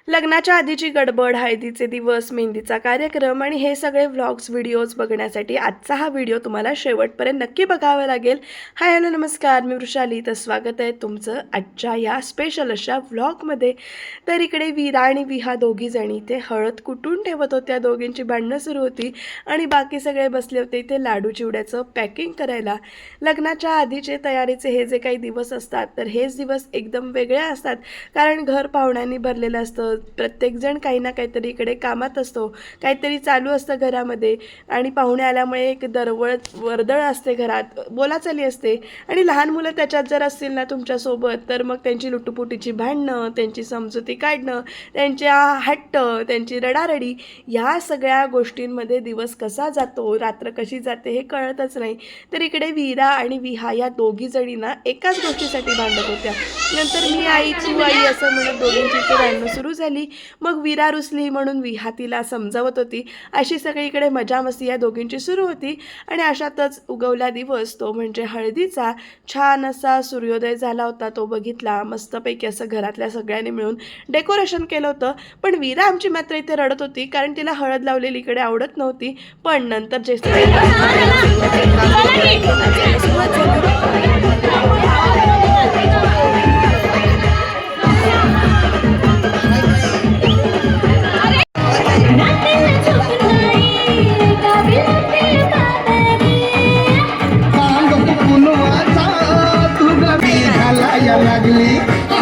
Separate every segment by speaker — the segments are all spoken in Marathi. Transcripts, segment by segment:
Speaker 1: लग्नाच्या आधीची गडबड, हळदीचे दिवस, मेहंदीचा कार्यक्रम आणि हे सगळे व्लॉग्स, व्हिडिओज बघण्यासाठी आजचा हा व्हिडिओ तुम्हाला शेवटपर्यंत नक्की बघावा लागेल. हाय हॅलो नमस्कार, मी वृषाली. तर स्वागत आहे तुमचं आजच्या या स्पेशल अशा व्लॉगमध्ये. तर इकडे वीरा आणि विहा दोघीजणी ते हळद कुटून ठेवत होत्या. दोघींची भांडणं सुरू होती आणि बाकी सगळे बसले होते इथे लाडू चिवड्याचं पॅकिंग करायला. लग्नाच्या आधीचे तयारीचे हे जे काही दिवस असतात तर हेच दिवस एकदम वेगळे असतात, कारण घर पाहुण्यांनी भरलेलं असतं. प्रत्येकजण काही ना काहीतरी इकडे कामात असतो, काहीतरी चालू असतं घरामध्ये आणि पाहुणे आल्यामुळे एक वर्दळ असते घरात, बोलाचाली असते. आणि लहान मुलं त्याच्यात जर असतील ना तुमच्यासोबत तर मग त्यांची लुटुपुटीची भांडणं, त्यांची समजुती काढणं, त्यांच्या हट्ट, त्यांची रडारडी, ह्या सगळ्या गोष्टींमध्ये दिवस कसा जातो, रात्र कशी जाते हे कळतच नाही. तर इकडे वीरा आणि विहा या दोघी जणींना एकाच गोष्टीसाठी भांडत होत्या. नंतर मी आई तू आई असं म्हणत दोघींची इथे भांडणं सुरू झाली. मग वीरा रुसली म्हणून विहा तिला समजावत होती. अशी सगळीकडे मजा मस्ती या दोघींची सुरू होती. आणि अशातच उगवला दिवस, तो म्हणजे हळदीचा. छान असा सूर्योदय झाला होता, तो बघितला. मस्तपैकी असं घरातल्या सगळ्यांनी मिळून डेकोरेशन केलं होतं. पण वीरा आमची मात्र इथे रडत होती, कारण तिला हळद लावलेली इकडे आवडत नव्हती. पण नंतर जे
Speaker 2: लागली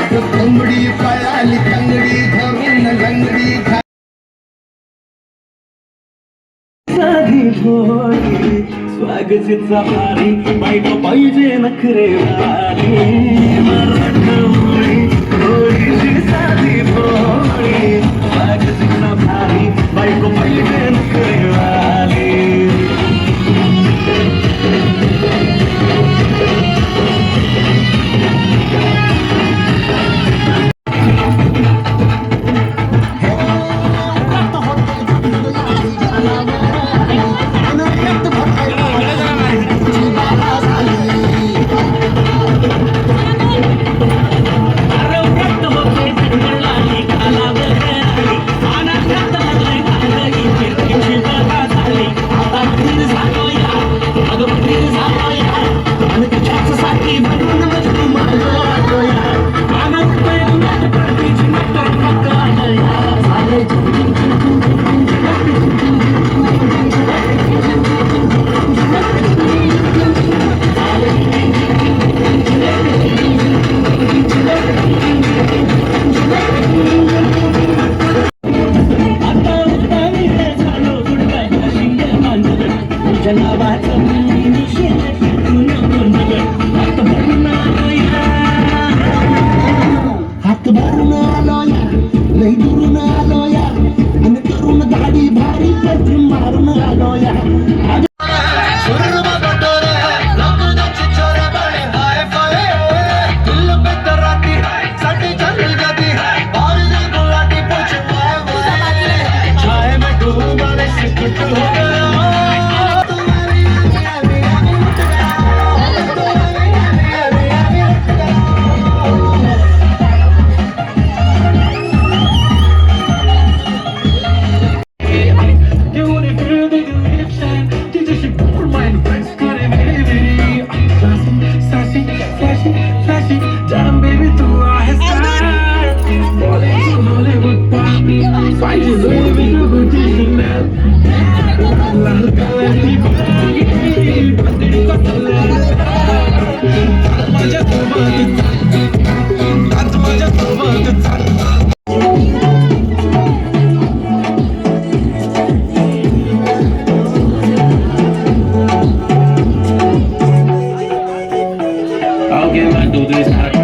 Speaker 2: कोंबडी पळाली तंगडी धरून लंगडी साधी भोळी स्वागतीचा भारी बायको पाहिजे नखरे साधी भोळी स्वागतीचा भारी बायको पाहिजे नखरे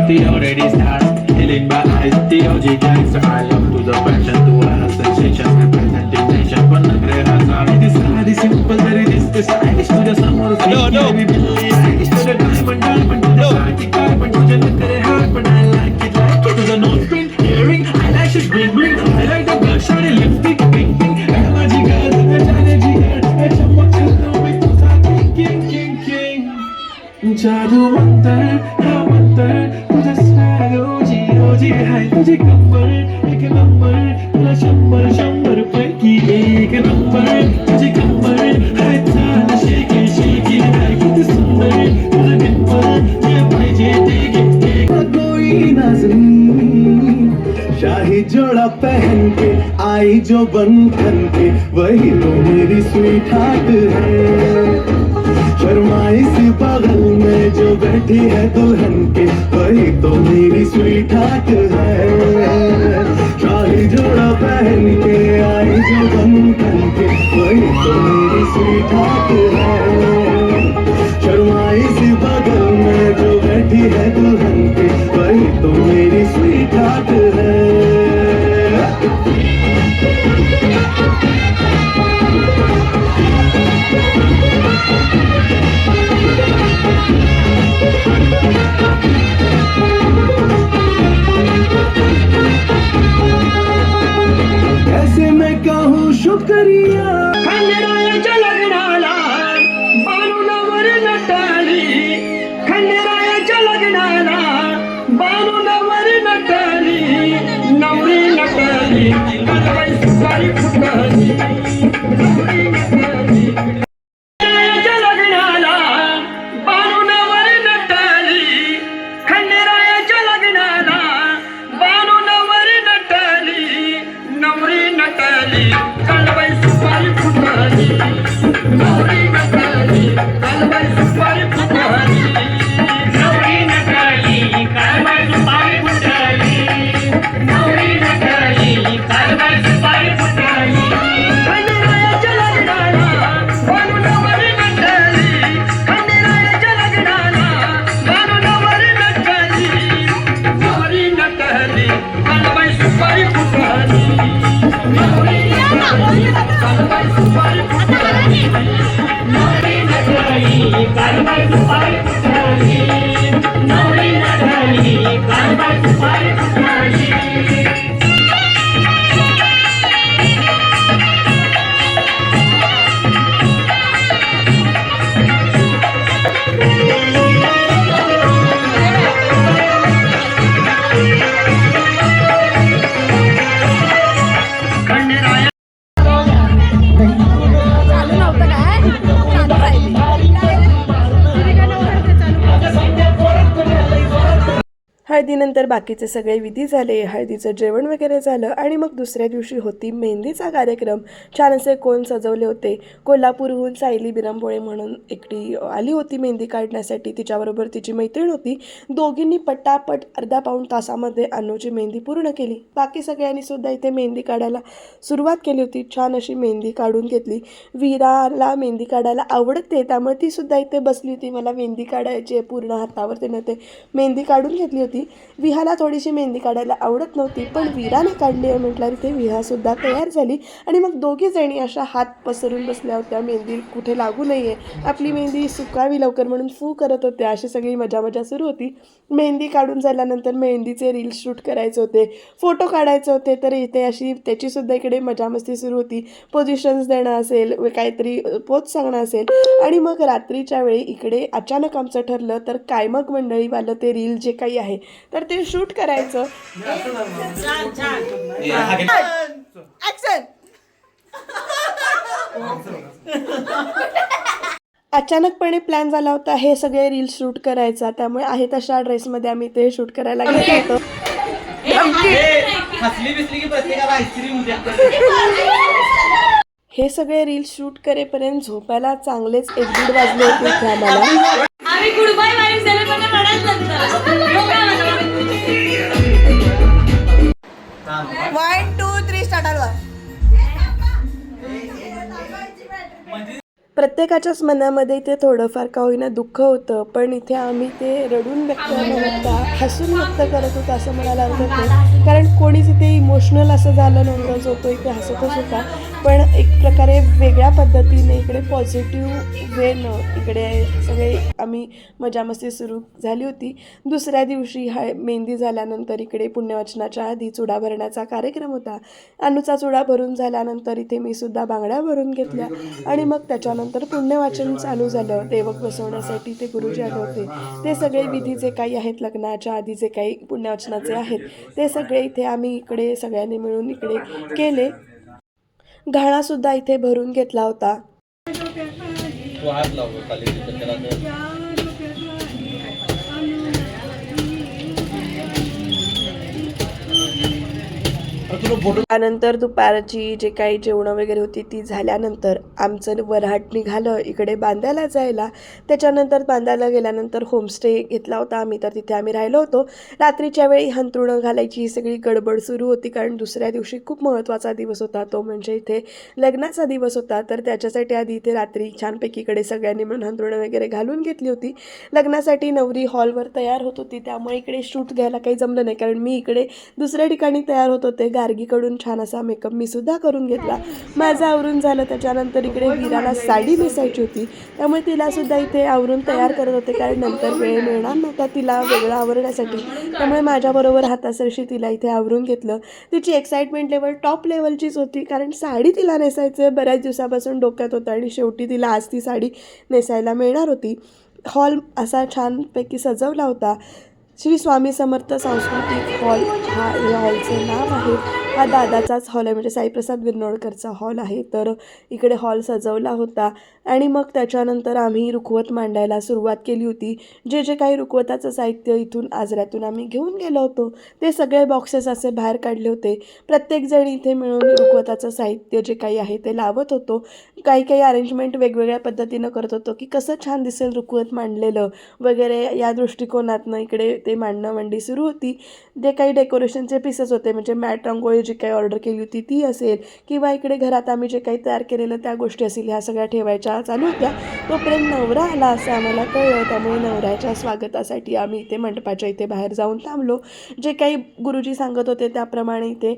Speaker 3: The already start killing my eyes. The OG gangs are I up to the passion to a sensation and presentation. But the great has all this side is simple, very this side is to the summer. No. We believe it's to the diamond to the party carbon to the little heart, but I like it to the nose print, earring, eyelashes, bling. I like the girl shiny lipstick, pink. Energy girl, चमक चलो मैं तो king. जादू मंतर तुझे सारोजी है तुझे कम्बर एक नंबर
Speaker 2: शाही जोड़ा पहन के आई जो बंधन के, वही तो मेरी स्वीट हार्ट है। शर्माई सी बगल में जो बैठी है दुल्हन के, वही तो मेरी स्वीट हार्ट है। शाही जोड़ा पहन के आई जो बंधन के, वही तो मेरी स्वीट हार्ट है। शर्माई सी बगल में जो बैठी है दुल्हन के, वही तो मेरी स्वीट हार्ट है। कैसे मैं कहूँ शुक्रिया
Speaker 4: खंडेरायाच्या लग्नाला बाणूलावर नटाली, खंडेरायाच्या लग्नाला बाणूलावर नटाली, नवरी नटाली बाई सुपारी फुटाली, नवरी नटाली खंडेरायाच्या लग्नाला बाणूलावर नटाली, खंडेरायाच्या लग्नाला बाणूलावर नटाली, नवरी नटाली कालबाई सुपारी फुटाली, नवरी नटाली कालबाई सुपारी फुटाली, नवरी नटाली कालबाई सुपारी फुटाली, नवरी नटाली कालबाई सुपारी फुटाली, खंडेरायाच्या लग्नाला बाणूलावर नटाली, खंडेरायाच्या लग्नाला बाणूलावर नटाली, नवरी नटाली कालबाई सुपारी फुटाली, नवरी नटाली कालबाई सुपारी फुटाली, नवरी नटाली कालबाई सुपारी फुटाली, नवरी नटाली कालबाई सुपारी फुटाली. खंडेराया
Speaker 5: चालू नव्हतं काय चालू
Speaker 1: हळदीनंतर बाकीचे सगळे विधी झाले, हळदीचं जेवण वगैरे झालं आणि मग दुसऱ्या दिवशी होती मेहंदीचा कार्यक्रम. छान असे कोण सजवले होते. कोल्हापूरहून सायली बिरंबोळे म्हणून एकटी आली होती मेहंदी काढण्यासाठी, तिच्याबरोबर तिची मैत्रीण होती. दोघींनी पटापट अर्धा पाऊण तासामध्ये अनुची मेहंदी पूर्ण केली. बाकी सगळ्यांनी सुद्धा इथे मेहंदी काढायला सुरुवात केली होती. छान अशी मेहंदी काढून घेतली. वीराला मेहंदी काढायला आवडते, त्यामुळे ती सुद्धा इथे बसली होती. मला मेहंदी काढायची आहे पूर्ण हातावर, तिने ते मेहंदी काढून घेतली होती. विहाला थोडीशी मेहंदी काढायला आवडत नव्हती, पण वीराने काढली आहे म्हटल्यावर इथे विहासुद्धा तयार झाली आणि मग दोघी जणी अशा हात पसरून बसल्या होत्या. मेहंदी कुठे लागू नाही आहे, आपली मेहंदी सुकावी लवकर म्हणून फू करत होत्या. अशी सगळी मजा मजा सुरू होती. मेहंदी काढून झाल्यानंतर मेहंदीचे रील्स शूट करायचे होते, फोटो काढायचे होते, तर इथे अशी त्याचीसुद्धा इकडे मजामस्ती सुरू होती. पोझिशन्स देणं असेल, काहीतरी पोच सांगणं असेल. आणि मग रात्रीच्या वेळी इकडे अचानक आमचं ठरलं तर काय मग मंडळीवालं ते रील जे काही आहे तर ते शूट करायचं. अचानकपणे प्लॅन झाला होता हे सगळे रील शूट करायचा, त्यामुळे आहे तशा ड्रेसमध्ये आम्ही ते शूट करायला गेलो होतो. हे सगळे रील शूट करेपर्यंत झोपायला चांगलेच 1-1.5 वाजले होते इथे आम्हाला.
Speaker 5: आम्ही गुड बाय वाईफ झाले पण म्हणायच नंतर 1 2 3 स्टार्ट.
Speaker 1: प्रत्येकाच्याच मनामध्ये ते थोडंफार का होईना दुःख होतं, पण इथे आम्ही ते रडून व्यक्त न होता हसून व्यक्त करत होतो असं म्हणायला हरकत नाही. कारण कोणीच इथे इमोशनल असं झालं नव्हतं, जो तो इथे हसतच होता. पण एक प्रकारे वेगळ्या पद्धतीने इकडे पॉझिटिव्ह वेनं इकडे सगळे आम्ही मजामस्ती सुरू झाली होती. दुसऱ्या दिवशी मेहंदी झाल्यानंतर इकडे पुण्यवाचनाच्या आधी चुडा भरण्याचा कार्यक्रम होता. अनुचा चुडा भरून झाल्यानंतर इथे मी सुद्धा बांगड्या भरून घेतल्या आणि मग त्याच्यानंतर पुण्यवाचन चालू झालं. देवक बसवण्यासाठी ते गुरुजी आले होते. ते सगळे विधी जे काही आहेत लग्नाच्या आधी जे काही पुण्यवाचनाचे आहेत ते सगळे इथे आम्ही इकडे सगळ्यांनी मिळून इकडे केले. घाणासुद्धा इथे भरून घेतला होता. त्यानंतर दुपारची जे काही जेवणं वगैरे होती ती झाल्यानंतर आमचं वऱ्हाड निघालं इकडे बांद्याला जायला. त्याच्यानंतर बांद्याला गेल्यानंतर होमस्टे घेतला होता आम्ही, तर तिथे आम्ही राहिलो होतो. रात्रीच्या वेळी अंथरुणं घालायची ही सगळी गडबड सुरू होती, कारण दुसऱ्या दिवशी खूप महत्त्वाचा दिवस होता, तो म्हणजे इथे लग्नाचा दिवस होता. तर त्याच्यासाठी आधी इथे रात्री छानपैकी इकडे सगळ्यांनी मिळून अंथरुणं वगैरे घालून घेतली होती. लग्नासाठी नवरी हॉलवर तयार होत होती, त्यामुळे इकडे शूट घ्यायला काही जमलं नाही, कारण मी इकडे दुसऱ्या ठिकाणी तयार होत होते. गार्गीकडून छान असा मेकअप मी सुद्धा करून घेतला, माझं आवरून झालं. त्याच्यानंतर इकडे वीराला साडी नेसायची होती, त्यामुळे तिला सुद्धा इथे आवरून तयार करत होते, कारण नंतर वेळ मिळणार नव्हता तिला वेगळं आवरण्यासाठी. त्यामुळे माझ्याबरोबर हातासरशी तिला इथे आवरून घेतलं. तिची एक्साइटमेंट लेवल टॉप लेवलचीच होती, कारण साडी तिला नेसायचं बऱ्याच दिवसापासून डोक्यात होतं आणि शेवटी तिला आज ती साडी नेसायला मिळणार होती. हॉल असा छानपैकी सजवला होता. श्री स्वामी समर्थ सांस्कृतिक हॉल हा या हॉलचं नाव आहे. हा दादाचाच हॉल आहे, म्हणजे साईप्रसाद विरनोडकरचा हॉल आहे. तर इकडे हॉल सजवला होता आणि मग त्याच्यानंतर आम्ही रुखवत मांडायला सुरुवात केली होती. जे जे काही रुखवताचं साहित्य इथून आजऱ्यातून आम्ही घेऊन गेलो होतो ते सगळे बॉक्सेस असे बाहेर काढले होते. प्रत्येकजण इथे मिळून रुखवताचं साहित्य जे काही आहे ते लावत होतो. काही काही अरेंजमेंट वेगवेगळ्या पद्धतीनं करत होतो, की कसं छान दिसेल रुखवत मांडलेलं वगैरे, या दृष्टिकोनातनं इकडे ते मांडणी सुरू होती. जे काही डेकोरेशनचे पीसेस होते, म्हणजे मॅट रांगोळी जी काही ऑर्डर केली होती ती असेल, किंवा इकडे घरात आम्ही जे काही तयार केलेलं त्या गोष्टी असेल, ह्या सगळ्या ठेवायच्या चालू होत्या. तोपर्यंत नवरा आला असं आम्हाला कळलं, त्यामुळे नवऱ्याच्या स्वागतासाठी आम्ही इथे मंडपाच्या इथे बाहेर जाऊन थांबलो. जे काही गुरुजी सांगत होते त्याप्रमाणे इथे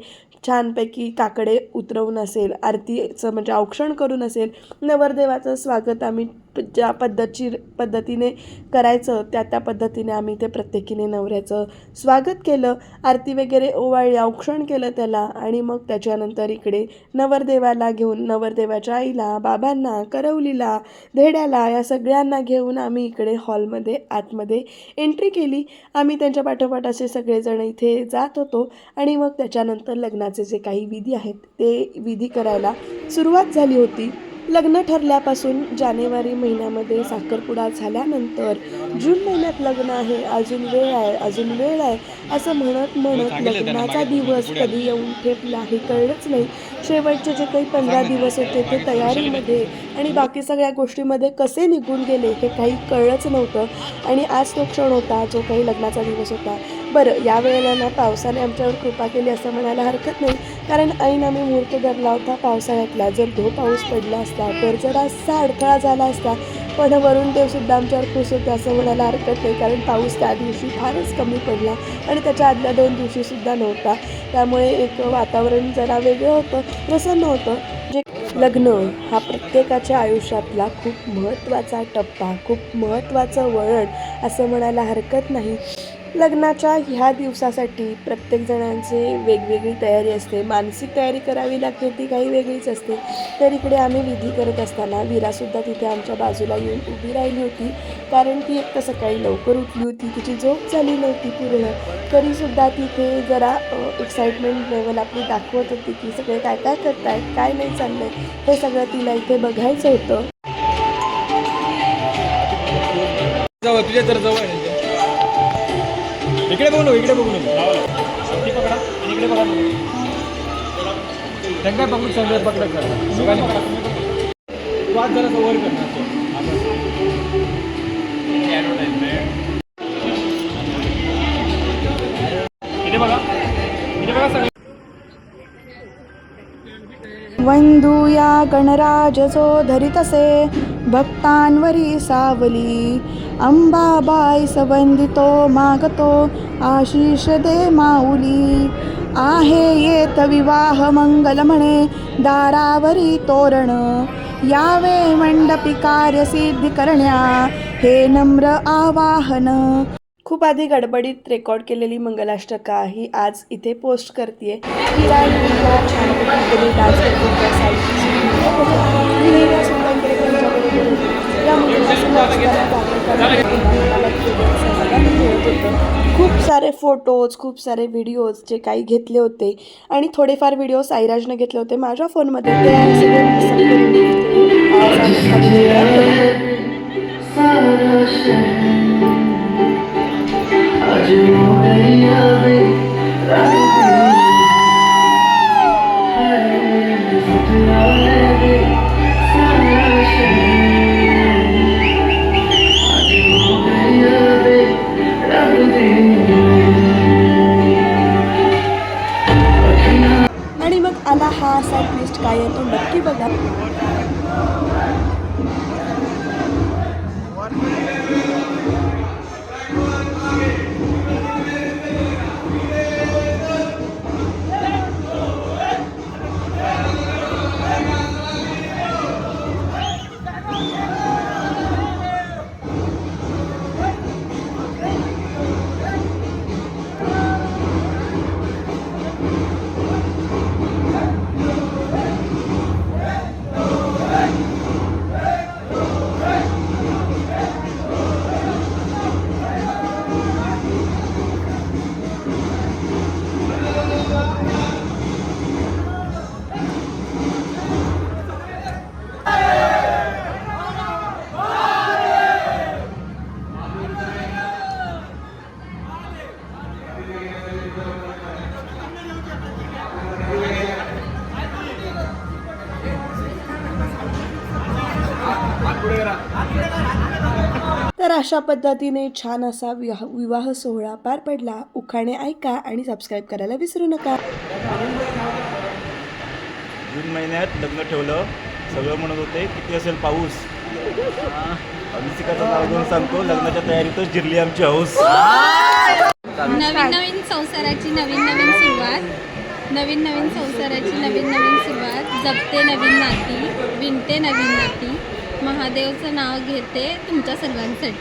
Speaker 1: छानपैकी काकडे उतरवून असेल, आरतीचं म्हणजे औक्षण करून असेल, नवरदेवाचं स्वागत आम्ही ज्या पद्धतीने करायचं त्या पद्धतीने आम्ही ते प्रत्येकीने नवऱ्याचं स्वागत केलं, आरती वगैरे ओवाळली, औक्षण केलं त्याला. आणि मग त्याच्यानंतर इकडे नवरदेवाला घेऊन, नवरदेवाच्या आईला, बाबांना, करवलीला, धेड्याला, या सगळ्यांना घेऊन आम्ही इकडे हॉलमध्ये आतमध्ये एंट्री केली. आम्ही त्यांच्या पाठोपाठ असे सगळेजण इथे जात होतो आणि मग त्याच्यानंतर लग्नाचे जे काही विधी आहेत ते विधी करायला सुरुवात झाली होती. लग्न ठरल्यापासून जानेवारी महिन्यामध्ये साखरपुडा झाल्यानंतर जून महिन्यात लग्न आहे, अजून वेळ आहे, अजून वेळ आहे असं म्हणत लग्नाचा दिवस कधी येऊन ठेपला हे कळलंच नाही. शेवटचे जे काही 15 दिवस होते ते तयारीमध्ये आणि बाकी सगळ्या गोष्टीमध्ये कसे निघून गेले हे काही कळलंच नव्हतं. आणि आज तो क्षण होता जो काही लग्नाचा दिवस होता. बरं, यावेळेला ना पावसाने आमच्यावर कृपा केली असं म्हणायला हरकत नाही, कारण ऐन आम्ही मुहूर्त धरला होता पावसाळ्यातला. जर पाऊस पडला असता तर जरासा अडथळा झाला असता, पण वरून देवसुद्धा आमच्यावर खुश होते असं म्हणायला हरकत नाही, कारण पाऊस त्या दिवशी फारच कमी पडला आणि त्याच्या आदल्या 2 दिवशीसुद्धा नव्हता. त्यामुळे एक वातावरण जरा वेगळं होतं, प्रसन्न होतं. जे लग्न हा प्रत्येकाच्या आयुष्यातला खूप महत्त्वाचा टप्पा, खूप महत्त्वाचं वळण असं म्हणायला हरकत नाही. लग्नाच्या ह्या दिवसासाठी प्रत्येकजणांची वेगवेगळी तयारी असते, मानसिक तयारी करावी लागते, ती काही वेगळीच असते. तर इकडे आम्ही विधी करत असताना वीरासुद्धा तिथे आमच्या बाजूला येऊन उभी राहिली होती, कारण ती एक तर सकाळी लवकर उठली होती, तिची झोप झाली नव्हती पूर्ण, तरीसुद्धा तिथे जरा एक्साइटमेंट लेवल आपली दाखवत होती, की सगळे काय काय करतायत, काय नाही चाललं आहे, हे सगळं तिला इथे बघायचं होतं.
Speaker 6: तुझ्या जर जवळ इकडे बघू, इकडे बघू ती पकडा आणि इकडे बघा, त्यांना पकडून सगळं पकडत करा, वाद जरा वर करणार. इथे बघा, इथे बघा सगळं.
Speaker 7: वंदूया गणराज जो धरितसे भक्तांवरी सावली, अंबाबाई सवंदितो मागतो आशीष दे माऊली. आहे येत विवाह मंगल म्हणे दारावरी तोरण, यावे मंडपी कार्य सिद्धी करण्या हे नम्र आवाहन.
Speaker 1: खूप आधी गडबडीत रेकॉर्ड केलेली मंगलाष्टका ही आज इथे पोस्ट करते. खूप सारे फोटोज, खूप सारे व्हिडिओज जे काही घेतले होते आणि थोडेफार व्हिडिओ साईराजने घेतले होते माझ्या फोनमध्ये, ते हा असा ट्विस्ट काय आहे तो नक्की बघा. तर अशा पद्धतीने छान असा विवाह सोहळा पार पडला. उखाणे ऐका आणि सबस्क्राईब करायला विसरू नका.
Speaker 6: जून महिन्यात लग्न ठेवलं, सगळं म्हणत होते किती असेल पाऊस. अभिषेकाचं नाव घेऊन सांगतो, लग्नाच्या तयारीतच जिरली आमची हौस.
Speaker 8: नवीन नवीन संसाराची नवीन नवीन सुरुवात, नवीन नवीन संसाराची नवीन नवीन सुरुवात. जपते नवीन नाती, विणते नवीन नाती, महादेवचं नाव घेते तुमच्या सर्वांसाठी.